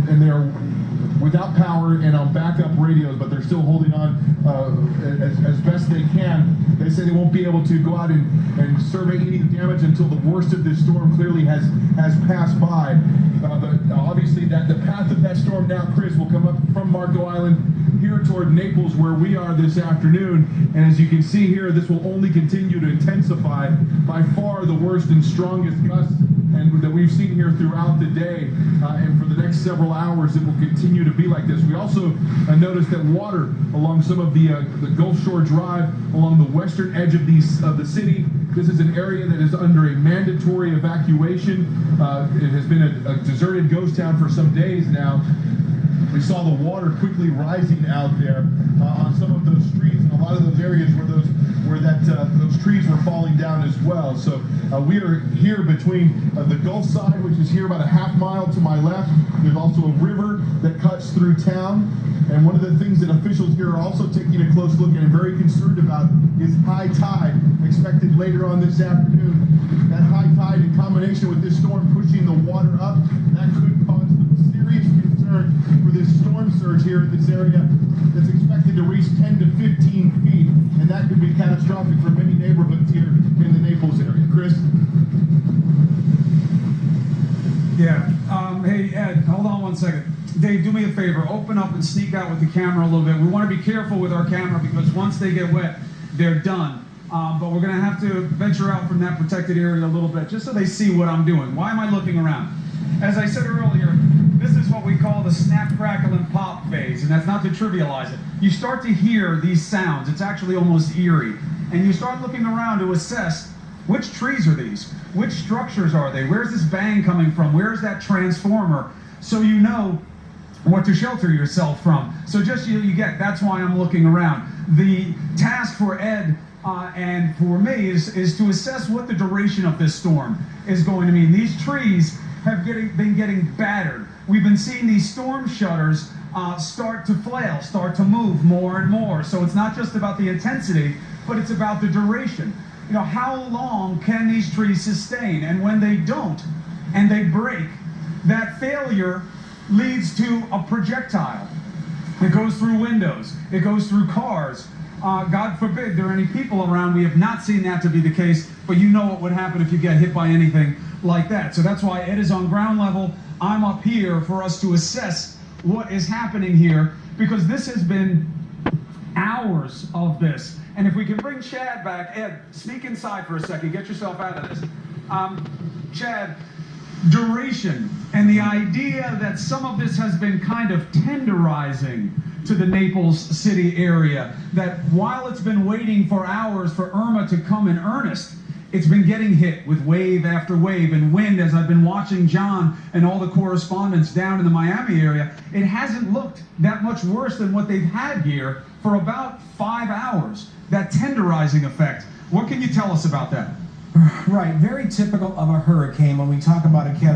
and they're without power and on backup radios, but they're still holding on as best they can. They say they won't be able to go out and survey any damage until the worst of this storm clearly has passed by. But obviously the path of that storm now, Chris, will come up from Marco Island here toward Naples, where we are this afternoon. And as you can see here, this will only continue to intensify. By far the worst and strongest gusts that we've seen here throughout the day, and for the next several hours it will continue to be like this. We also noticed that water along some of the Gulf Shore Drive along the western edge of the city. This is an area that is under a mandatory evacuation. It has been a deserted ghost town for some days now. We saw the water quickly rising out there on some of those streets and a lot of those areas where those trees were falling down as well. So we are here between the Gulf side, which is here about a half mile to my left. There's also a river that cuts through town. And one of the things that officials here are also taking a close look at and very concerned about is high tide expected later on this afternoon. That high tide in combination with this storm pushing the water up, that could cause serious concern for this storm surge here in this area that's expected to reach 10 to 15 feet. And that could be catastrophic for many neighborhoods here in the Naples area. Chris? Yeah. Hey, Ed, hold on one second. Dave, do me a favor. Open up and sneak out with the camera a little bit. We want to be careful with our camera because once they get wet, they're done. But we're going to have to venture out from that protected area a little bit just so they see what I'm doing. Why am I looking around? As I said earlier, this is what we call the snap, crackle, and pop phase, and that's not to trivialize it. You start to hear these sounds. It's actually almost eerie. And you start looking around to assess which trees are these? Which structures are they? Where's this bang coming from? Where's that transformer? So you know what to shelter yourself from. So just you get, that's why I'm looking around. The task for Ed and for me is to assess what the duration of this storm is going to mean. These trees have been getting battered. We've been seeing these storm shutters start to flail, start to move more and more. So it's not just about the intensity, but it's about the duration. You know, how long can these trees sustain? And when they don't, and they break, that failure leads to a projectile. It goes through windows, it goes through cars. God forbid there are any people around. We have not seen that to be the case, but you know what would happen if you get hit by anything like that. So that's why Ed is on ground level. I'm up here for us to assess what is happening here, because this has been hours of this. And if we can bring Chad back, Ed, sneak inside for a second, get yourself out of this. Chad, duration and the idea that some of this has been kind of tenderizing to the Naples city area, that while it's been waiting for hours for Irma to come in earnest, it's been getting hit with wave after wave and wind. As I've been watching John and all the correspondents down in the Miami area, it hasn't looked that much worse than what they've had here for about 5 hours. That tenderizing effect. What can you tell us about that? Right, very typical of a hurricane when we talk about a category.